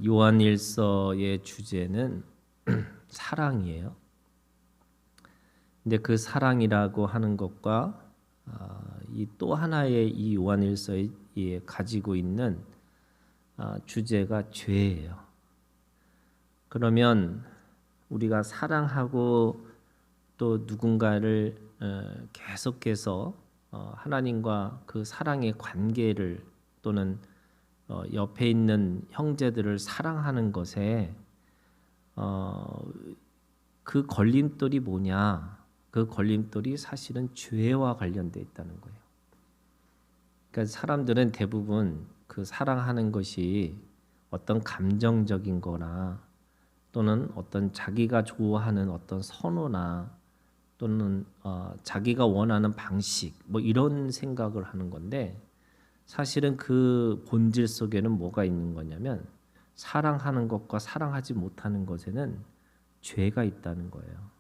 요한일서의 주제는 사랑이에요. 근데 그 사랑이라고 하는 것과 이 또 하나의 이 요한일서에 가지고 있는 주제가 죄예요. 그러면 우리가 사랑하고 또 누군가를 계속해서 하나님과 그 사랑의 관계를 또는 옆에 있는 형제들을 사랑하는 것에 그 걸림돌이 뭐냐? 그 걸림돌이 사실은 죄와 관련돼 있다는 거예요. 그러니까 사람들은 대부분 그 사랑하는 것이 어떤 감정적인 거나 또는 어떤 자기가 좋아하는 어떤 선호나 또는 자기가 원하는 방식 뭐 이런 생각을 하는 건데 사실은 그 본질 속에는 뭐가 있는 거냐면 사랑하는 것과 사랑하지 못하는 것에는 죄가 있다는 거예요.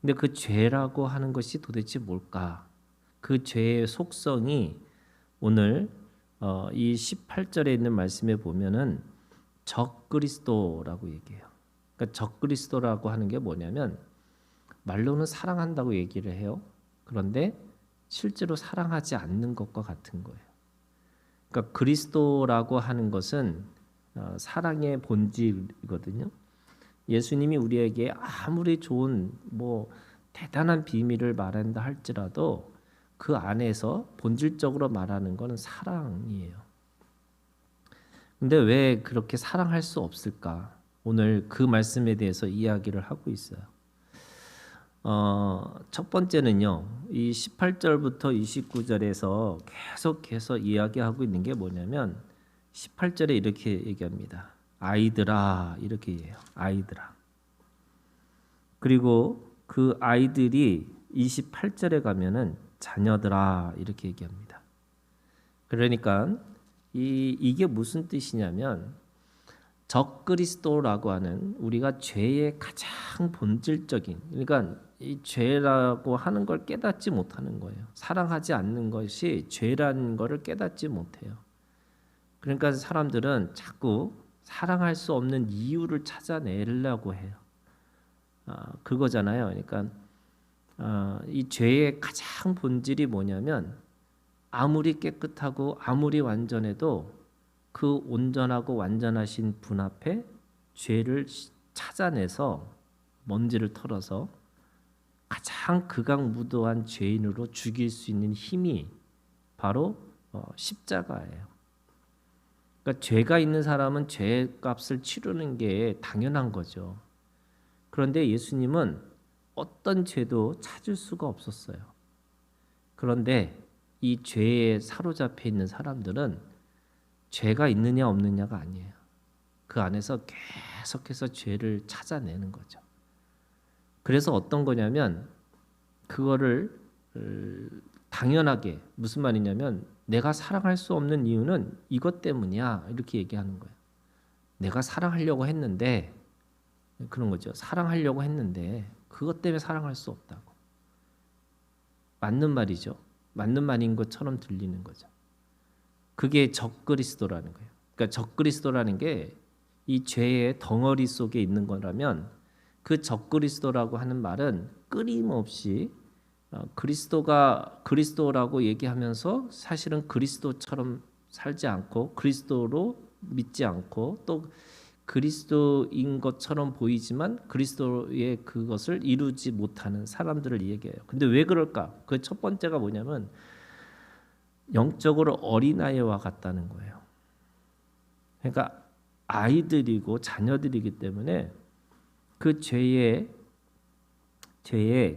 근데 그 죄라고 하는 것이 도대체 뭘까? 그 죄의 속성이 오늘 이 18절에 있는 말씀에 보면은 적그리스도라고 얘기해요. 그러니까 적그리스도라고 하는 게 뭐냐면 말로는 사랑한다고 얘기를 해요. 그런데 실제로 사랑하지 않는 것과 같은 거예요. 그러니까 그리스도라고 하는 것은 사랑의 본질이거든요. 예수님이 우리에게 아무리 좋은 뭐 대단한 비밀을 말한다 할지라도 그 안에서 본질적으로 말하는 것은 사랑이에요. 근데 왜 그렇게 사랑할 수 없을까? 오늘 그 말씀에 대해서 이야기를 하고 있어요. 첫 번째는요. 이 18절부터 29절에서 계속해서 이야기하고 있는 게 뭐냐면 18절에 이렇게 얘기합니다. 아이들아 이렇게 해요. 아이들아. 그리고 그 아이들이 28절에 가면은 자녀들아 이렇게 얘기합니다. 그러니까 이게 무슨 뜻이냐면 적그리스도라고 하는 우리가 죄의 가장 본질적인 그러니까 이 죄라고 하는 걸 깨닫지 못하는 거예요. 사랑하지 않는 것이 죄라는 것을 깨닫지 못해요. 그러니까 사람들은 자꾸 사랑할 수 없는 이유를 찾아내려고 해요. 그거잖아요. 그러니까 이 죄의 가장 본질이 뭐냐면 아무리 깨끗하고 아무리 완전해도 그 온전하고 완전하신 분 앞에 죄를 찾아내서 먼지를 털어서 가장 극악무도한 죄인으로 죽일 수 있는 힘이 바로 십자가예요. 그러니까 죄가 있는 사람은 죄값을 치르는 게 당연한 거죠. 그런데 예수님은 어떤 죄도 찾을 수가 없었어요. 그런데 이 죄에 사로잡혀 있는 사람들은 죄가 있느냐 없느냐가 아니에요. 그 안에서 계속해서 죄를 찾아내는 거죠. 그래서 어떤 거냐면 그거를 당연하게 무슨 말이냐면 내가 사랑할 수 없는 이유는 이것 때문이야 이렇게 얘기하는 거예요. 내가 사랑하려고 했는데 그런 거죠. 사랑하려고 했는데 그것 때문에 사랑할 수 없다고. 맞는 말이죠. 맞는 말인 것처럼 들리는 거죠. 그게 적그리스도라는 거예요. 그러니까 적그리스도라는 게 이 죄의 덩어리 속에 있는 거라면 그 적그리스도라고 하는 말은 끊임없이 그리스도가 그리스도라고 얘기하면서 사실은 그리스도처럼 살지 않고 그리스도로 믿지 않고 또 그리스도인 것처럼 보이지만 그리스도의 그것을 이루지 못하는 사람들을 얘기해요. 근데 왜 그럴까? 그 첫 번째가 뭐냐면 영적으로 어린아이와 같다는 거예요. 그러니까 아이들이고 자녀들이기 때문에 그 죄의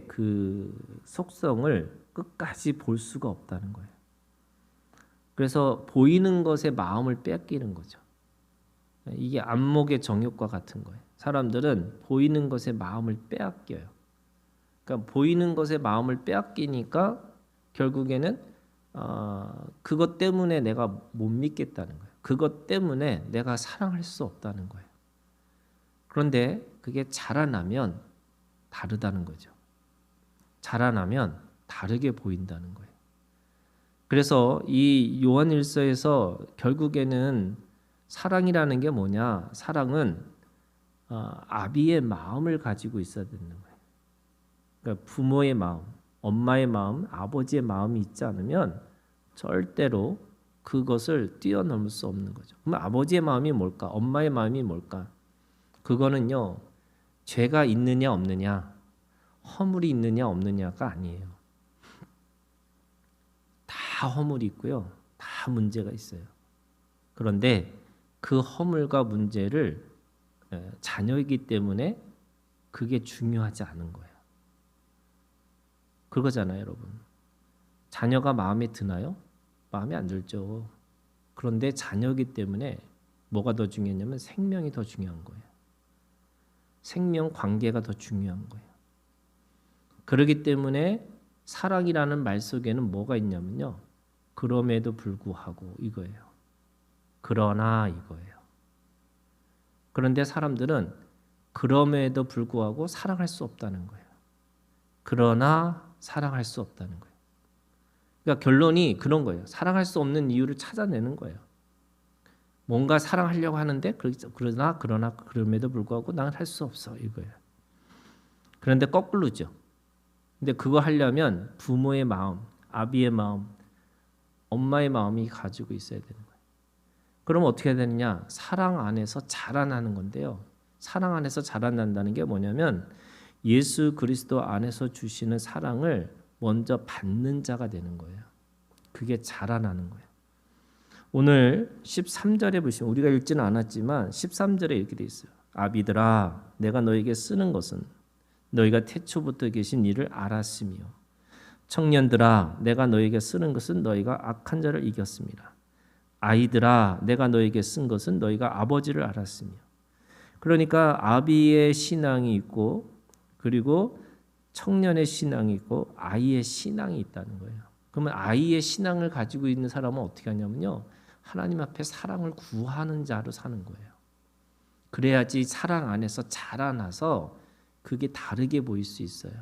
그 속성을 끝까지 볼 수가 없다는 거예요. 그래서 보이는 것에 마음을 뺏기는 거죠. 이게 안목의 정욕과 같은 거예요. 사람들은 보이는 것에 마음을 빼앗겨요. 그러니까 보이는 것에 마음을 빼앗기니까 결국에는 그것 때문에 내가 못 믿겠다는 거예요. 그것 때문에 내가 사랑할 수 없다는 거예요. 그런데 그게 자라나면 다르다는 거죠. 자라나면 다르게 보인다는 거예요. 그래서 이 요한일서에서 결국에는 사랑이라는 게 뭐냐? 사랑은 아비의 마음을 가지고 있어야 되는 거예요. 그러니까 부모의 마음, 엄마의 마음, 아버지의 마음이 있지 않으면 절대로 그것을 뛰어넘을 수 없는 거죠. 그럼 아버지의 마음이 뭘까? 엄마의 마음이 뭘까? 그거는요, 죄가 있느냐 없느냐, 허물이 있느냐 없느냐가 아니에요. 다 허물이 있고요, 다 문제가 있어요. 그런데 그 허물과 문제를 자녀이기 때문에 그게 중요하지 않은 거예요. 그거잖아요, 여러분. 자녀가 마음에 드나요? 마음에 안 들죠. 그런데 자녀이기 때문에 뭐가 더 중요했냐면 생명이 더 중요한 거예요. 생명 관계가 더 중요한 거예요. 그렇기 때문에 사랑이라는 말 속에는 뭐가 있냐면요. 그럼에도 불구하고 이거예요. 그러나 이거예요. 그런데 사람들은 그럼에도 불구하고 사랑할 수 없다는 거예요. 그러나 사랑할 수 없다는 거예요. 그러니까 결론이 그런 거예요. 사랑할 수 없는 이유를 찾아내는 거예요. 뭔가 사랑하려고 하는데 그러나 그럼에도 불구하고 난 할 수 없어 이거예요. 그런데 거꾸로죠. 근데 그거 하려면 부모의 마음, 아비의 마음, 엄마의 마음이 가지고 있어야 되는 거예요. 그럼 어떻게 해야 되느냐? 사랑 안에서 자라나는 건데요. 사랑 안에서 자라난다는 게 뭐냐면 예수 그리스도 안에서 주시는 사랑을 먼저 받는 자가 되는 거예요. 그게 자라나는 거예요. 오늘 13절에 보시면 우리가 읽지는 않았지만 13절에 이렇게 돼 있어요. 아비들아 내가 너에게 쓰는 것은 너희가 태초부터 계신 이를 알았으며 청년들아 내가 너에게 쓰는 것은 너희가 악한 자를 이겼습니다. 아이들아 내가 너에게 쓴 것은 너희가 아버지를 알았으며. 그러니까 아비의 신앙이 있고 그리고 청년의 신앙이 있고 아이의 신앙이 있다는 거예요. 그러면 아이의 신앙을 가지고 있는 사람은 어떻게 하냐면요. 하나님 앞에 사랑을 구하는 자로 사는 거예요. 그래야지 사랑 안에서 자라나서 그게 다르게 보일 수 있어요.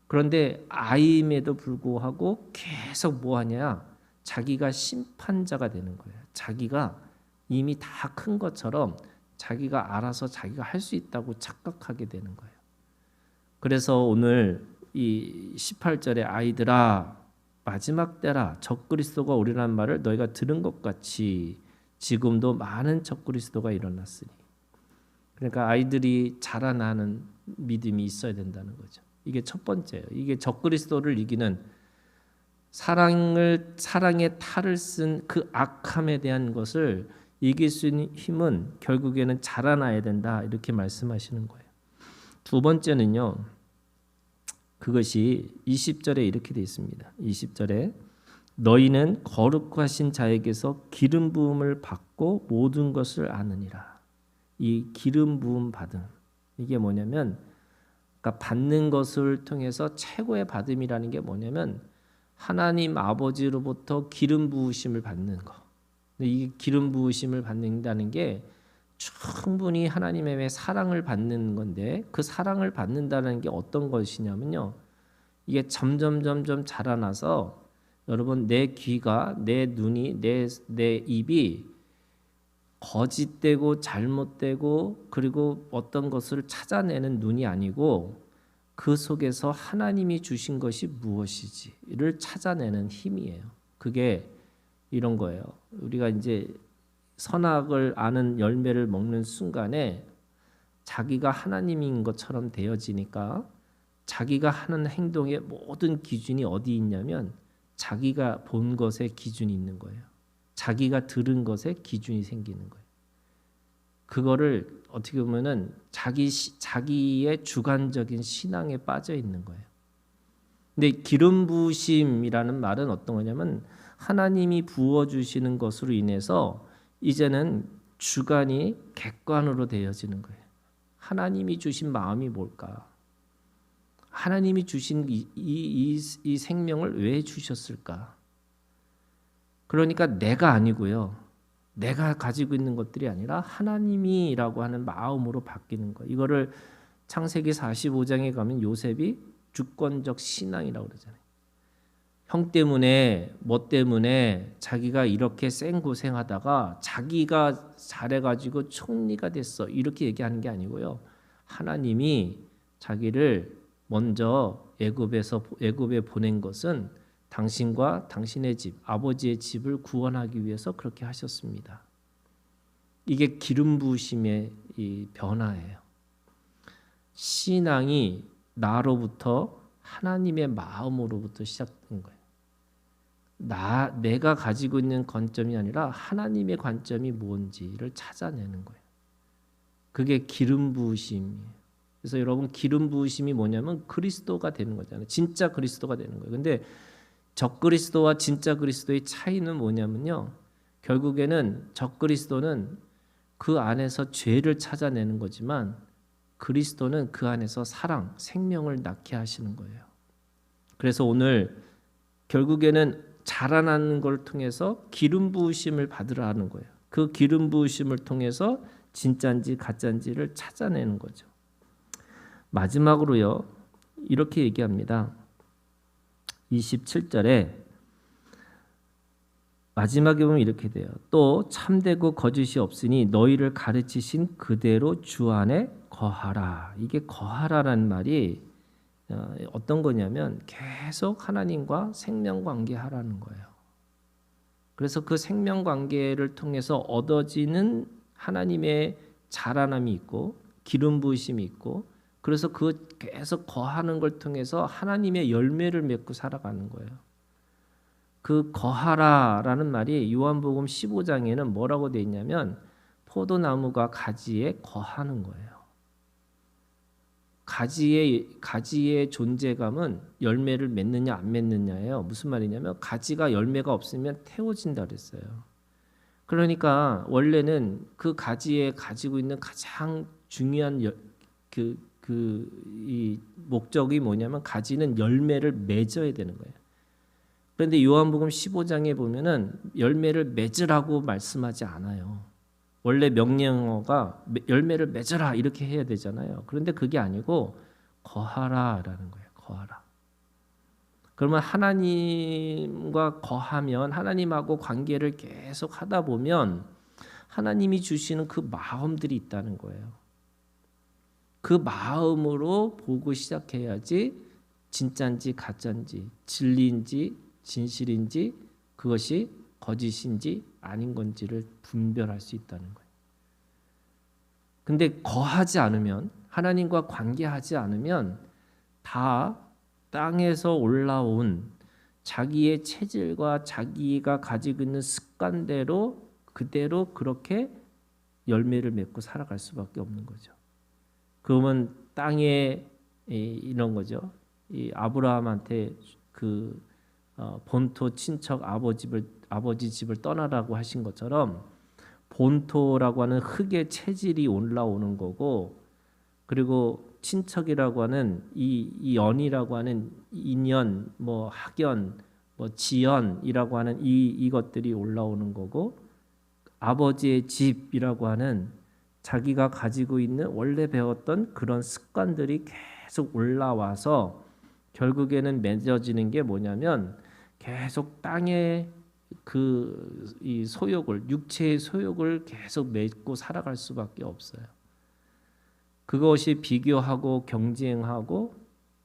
그런데 아이임에도 불구하고 계속 뭐하냐? 자기가 심판자가 되는 거예요. 자기가 이미 다 큰 것처럼 자기가 알아서 자기가 할 수 있다고 착각하게 되는 거예요. 그래서 오늘 이 18절에 아이들아 마지막 때라 적그리스도가 오리라는 말을 너희가 들은 것 같이 지금도 많은 적그리스도가 일어났으니. 그러니까 아이들이 자라나는 믿음이 있어야 된다는 거죠. 이게 첫 번째예요. 이게 적그리스도를 이기는 사랑의 탈을 쓴 그 악함에 대한 것을 이길 수 있는 힘은 결국에는 자라나야 된다. 이렇게 말씀하시는 거예요. 두 번째는요. 그것이 20절에 이렇게 되어 있습니다. 20절에 너희는 거룩하신 자에게서 기름 부음을 받고 모든 것을 아느니라. 이 기름 부음 받음 이게 뭐냐면 그러니까 받는 것을 통해서 최고의 받음이라는 게 뭐냐면 하나님 아버지로부터 기름 부으심을 받는 거. 이 기름 부으심을 받는다는 게 충분히 하나님의 사랑을 받는 건데 그 사랑을 받는다는 게 어떤 것이냐면요. 이게 점점 자라나서 여러분 내 귀가 내 눈이 내 입이 거짓되고 잘못되고 그리고 어떤 것을 찾아내는 눈이 아니고 그 속에서 하나님이 주신 것이 무엇이지를 찾아내는 힘이에요. 그게 이런 거예요. 우리가 이제 선악을 아는 열매를 먹는 순간에 자기가 하나님인 것처럼 되어지니까 자기가 하는 행동의 모든 기준이 어디 있냐면 자기가 본 것에 기준이 있는 거예요. 자기가 들은 것에 기준이 생기는 거예요. 그거를 어떻게 보면은 자기의 주관적인 신앙에 빠져 있는 거예요. 근데 기름 부으심이라는 말은 어떤 거냐면 하나님이 부어 주시는 것으로 인해서 이제는 주관이 객관으로 되어지는 거예요. 하나님이 주신 마음이 뭘까? 하나님이 주신 이 생명을 왜 주셨을까? 그러니까 내가 아니고요. 내가 가지고 있는 것들이 아니라 하나님이라고 하는 마음으로 바뀌는 거예요. 이거를 창세기 45장에 가면 요셉이 주권적 신앙이라고 그러잖아요. 형 때문에 뭐 때문에 자기가 이렇게 생고생하다가 자기가 잘해가지고 총리가 됐어 이렇게 얘기하는 게 아니고요. 하나님이 자기를 먼저 애굽에 보낸 것은 당신과 당신의 집, 아버지의 집을 구원하기 위해서 그렇게 하셨습니다. 이게 기름 부으심의 이 변화예요. 신앙이 나로부터 하나님의 마음으로부터 시작된 거예요. 내가 가지고 있는 관점이 아니라 하나님의 관점이 뭔지를 찾아내는 거예요. 그게 기름 부으심이에요. 그래서 여러분 기름 부으심이 뭐냐면 그리스도가 되는 거잖아요. 진짜 그리스도가 되는 거예요. 근데 적그리스도와 진짜 그리스도의 차이는 뭐냐면요. 결국에는 적그리스도는 그 안에서 죄를 찾아내는 거지만 그리스도는 그 안에서 사랑, 생명을 낳게 하시는 거예요. 그래서 오늘 결국에는 자라나는 걸 통해서 기름 부으심을 받으라 하는 거예요. 그 기름 부으심을 통해서 진짜인지 가짜인지를 찾아내는 거죠. 마지막으로요. 이렇게 얘기합니다. 27절에 마지막에 보면 이렇게 돼요. 또 참되고 거짓이 없으니 너희를 가르치신 그대로 주 안에 거하라. 이게 거하라라는 말이 어떤 거냐면 계속 하나님과 생명관계하라는 거예요. 그래서 그 생명관계를 통해서 얻어지는 하나님의 자라남이 있고 기름 부으심이 있고 그래서 그 계속 거하는 걸 통해서 하나님의 열매를 맺고 살아가는 거예요. 그 거하라라는 말이 요한복음 15장에는 뭐라고 돼 있냐면 포도나무가 가지에 거하는 거예요. 가지의 존재감은 열매를 맺느냐 안 맺느냐예요. 무슨 말이냐면 가지가 열매가 없으면 태워진다 그랬어요. 그러니까 원래는 그 가지에 가지고 있는 가장 중요한 이 목적이 뭐냐면 가지는 열매를 맺어야 되는 거예요. 그런데 요한복음 15장에 보면은 열매를 맺으라고 말씀하지 않아요. 원래 명령어가 열매를 맺으라 이렇게 해야 되잖아요. 그런데 그게 아니고 거하라라는 거예요. 거하라. 그러면 하나님과 거하면 하나님하고 관계를 계속 하다 보면 하나님이 주시는 그 마음들이 있다는 거예요. 그 마음으로 보고 시작해야지 진짜인지 가짜인지 진리인지 진실인지 그것이 거짓인지 아닌 건지를 분별할 수 있다는 거예요. 근데 거하지 않으면 하나님과 관계하지 않으면 다 땅에서 올라온 자기의 체질과 자기가 가지고 있는 습관대로 그대로 그렇게 열매를 맺고 살아갈 수밖에 없는 거죠. 그러면 땅에 이런 거죠. 이 아브라함한테 그 본토 친척 아버지 집을 떠나라고 하신 것처럼 본토라고 하는 흙의 체질이 올라오는 거고 그리고 친척이라고 하는 이 연이라고 하는 인연 뭐 학연 뭐 지연이라고 하는 이것들이 올라오는 거고 아버지의 집이라고 하는 자기가 가지고 있는 원래 배웠던 그런 습관들이 계속 올라와서 결국에는 맺어지는 게 뭐냐면 계속 땅의 이 소욕을 육체의 소욕을 계속 맺고 살아갈 수밖에 없어요. 그것이 비교하고 경쟁하고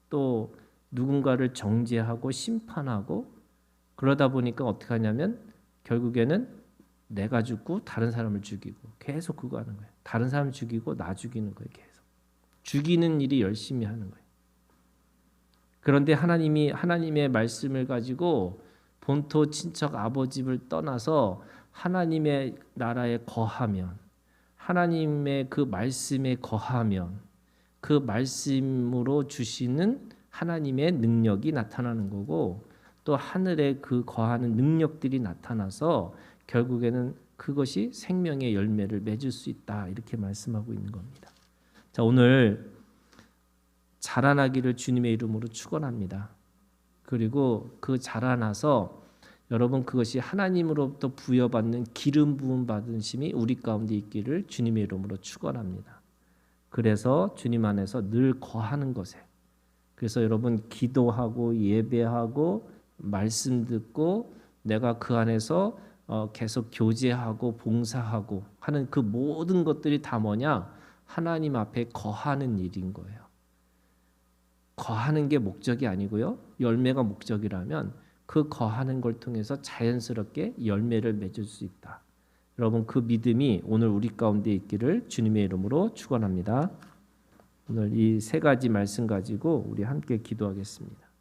또 누군가를 정죄하고 심판하고 그러다 보니까 어떻게 하냐면 결국에는 내가 죽고 다른 사람을 죽이고 계속 그거 하는 거예요. 다른 사람 죽이고 나 죽이는 거예요. 계속 죽이는 일이 열심히 하는 거예요. 그런데 하나님의 말씀을 가지고 본토 친척 아버지를 떠나서 하나님의 나라에 거하면 하나님의 그 말씀에 거하면 그 말씀으로 주시는 하나님의 능력이 나타나는 거고 또 하늘에 그 거하는 능력들이 나타나서 결국에는 그것이 생명의 열매를 맺을 수 있다 이렇게 말씀하고 있는 겁니다. 자, 오늘 자라나기를 주님의 이름으로 축원합니다. 그리고 그 자라나서 여러분 그것이 하나님으로부터 부여받는 기름 부음 받은 심이 우리 가운데 있기를 주님의 이름으로 축원합니다. 그래서 주님 안에서 늘 거하는 것에 그래서 여러분 기도하고 예배하고 말씀 듣고 내가 그 안에서 계속 교제하고 봉사하고 하는 그 모든 것들이 다 뭐냐? 하나님 앞에 거하는 일인 거예요. 거하는 게 목적이 아니고요. 열매가 목적이라면 그 거하는 걸 통해서 자연스럽게 열매를 맺을 수 있다. 여러분 그 믿음이 오늘 우리 가운데 있기를 주님의 이름으로 축원합니다. 오늘 이 세 가지 말씀 가지고 우리 함께 기도하겠습니다.